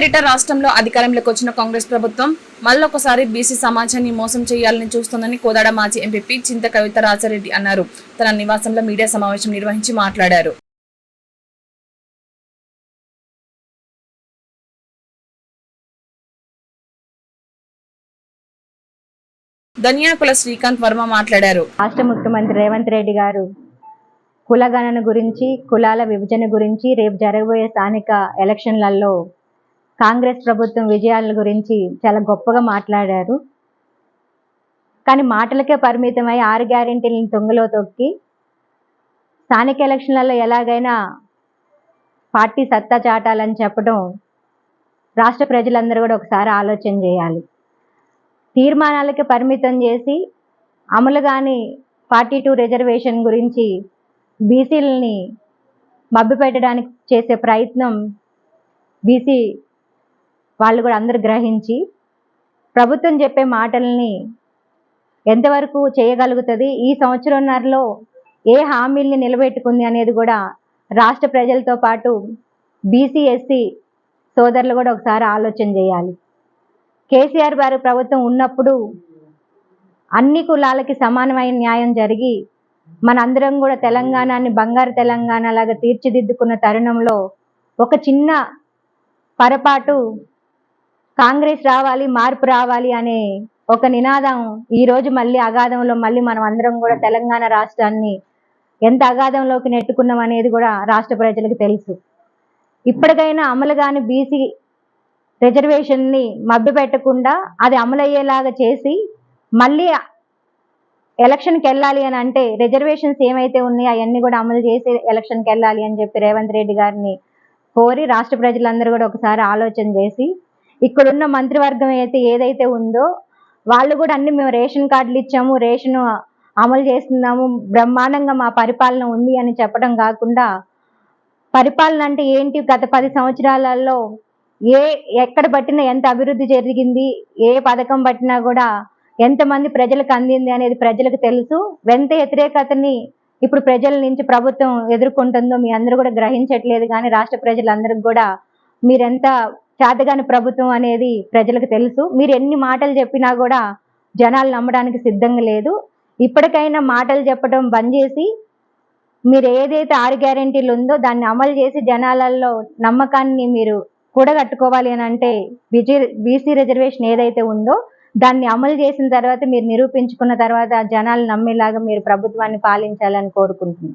పేరిట రాష్ట్రంలో అధికారంలోకి వచ్చిన కాంగ్రెస్ ప్రభుత్వం మళ్ళొకసారి బీసీ సమాజాన్ని మోసం చేయాలని చూస్తోందని కోదాడ మాజీ ఎంపీ చింత కవిత రాజారెడ్డి అన్నారు. తన నివాసంలో మీడియా సమావేశం నిర్వహించి మాట్లాడారు. ధన్యాకుల శ్రీకాంత్ వర్మ మాట్లాడారు. రాష్ట్ర ముఖ్యమంత్రి రేవంత్ రెడ్డి గారు కులగణన గురించి, కులాల విభజన గురించి, రేపు జరగబోయే స్థానిక ఎలక్షన్లలో కాంగ్రెస్ ప్రభుత్వం విజయాల గురించి చాలా గొప్పగా మాట్లాడారు. కానీ మాటలకే పరిమితమై 6 గ్యారెంటీలను తొంగలో తొక్కి స్థానిక ఎలక్షన్లలో ఎలాగైనా పార్టీ సత్తా చాటాలని చెప్పడం రాష్ట్ర ప్రజలందరూ కూడా ఒకసారి ఆలోచన చేయాలి. తీర్మానాలకి పరిమితం చేసి అమలు కాని 42 రిజర్వేషన్ గురించి బీసీలని మభ్యపెట్టడానికి చేసే ప్రయత్నం బీసీ వాళ్ళు కూడా అందరూ గ్రహించి ప్రభుత్వం చెప్పే మాటల్ని ఎంతవరకు చేయగలుగుతుంది, ఈ సంవత్సరంన్నరలో ఏ హామీల్ని నిలబెట్టుకుంది అనేది కూడా రాష్ట్ర ప్రజలతో పాటు బీసీ ఎస్సీ సోదరులు కూడా ఒకసారి ఆలోచన చేయాలి. కేసీఆర్ గారి ప్రభుత్వం ఉన్నప్పుడు అన్ని కులాలకి సమానమైన న్యాయం జరిగి మనందరం కూడా తెలంగాణని బంగారు తెలంగాణ లాగా తీర్చిదిద్దుకున్న తరుణంలో ఒక చిన్న పొరపాటు కాంగ్రెస్ రావాలి, మార్పు రావాలి అనే ఒక నినాదం ఈరోజు మళ్ళీ అగాధంలో మళ్ళీ మనం అందరం కూడా తెలంగాణ రాష్ట్రాన్ని ఎంత అగాధంలోకి నెట్టుకున్నాం అనేది కూడా రాష్ట్ర ప్రజలకు తెలుసు. ఇప్పటికైనా అమలు కాని బీసీ రిజర్వేషన్ని మభ్యపెట్టకుండా అది అమలయ్యేలాగా చేసి మళ్ళీ ఎలక్షన్కి వెళ్ళాలి అని అంటే రిజర్వేషన్స్ ఏమైతే ఉన్నాయో అవన్నీ కూడా అమలు చేసి ఎలక్షన్కి వెళ్ళాలి అని చెప్పి రేవంత్ రెడ్డి గారిని కోరి రాష్ట్ర ప్రజలందరూ కూడా ఒకసారి ఆలోచన చేసి ఇక్కడున్న మంత్రివర్గం ఏదైతే ఉందో వాళ్ళు కూడా అన్ని మేము రేషన్ కార్డులు ఇచ్చాము, రేషన్ అమలు చేస్తున్నాము, బ్రహ్మాండంగా మా పరిపాలన ఉంది అని చెప్పడం కాకుండా పరిపాలన అంటే ఏంటి, గత 10 సంవత్సరాలలో ఎక్కడ పట్టినా ఎంత అభివృద్ధి జరిగింది, ఏ పథకం పట్టినా కూడా ఎంతమంది ప్రజలకు అందింది అనేది ప్రజలకు తెలుసు. ఎంత వ్యతిరేకతని ఇప్పుడు ప్రజల నుంచి ప్రభుత్వం ఎదుర్కొంటుందో మీ అందరూ కూడా గ్రహించట్లేదు. కానీ రాష్ట్ర ప్రజలందరికీ కూడా మీరెంత చేతగాని ప్రభుత్వం అనేది ప్రజలకు తెలుసు. మీరు ఎన్ని మాటలు చెప్పినా కూడా జనాలు నమ్మడానికి సిద్ధంగా లేదు. ఇప్పటికైనా మాటలు చెప్పడం బంద్ చేసి మీరు ఏదైతే 6 గ్యారెంటీలు ఉందో దాన్ని అమలు చేసి జనాలలో నమ్మకాన్ని మీరు కూడగట్టుకోవాలి అని అంటే బీసీ రిజర్వేషన్ ఏదైతే ఉందో దాన్ని అమలు చేసిన తర్వాత మీరు నిరూపించుకున్న తర్వాత జనాలు నమ్మేలాగా మీరు ప్రభుత్వాన్ని పాలించాలని కోరుకుంటున్నాను.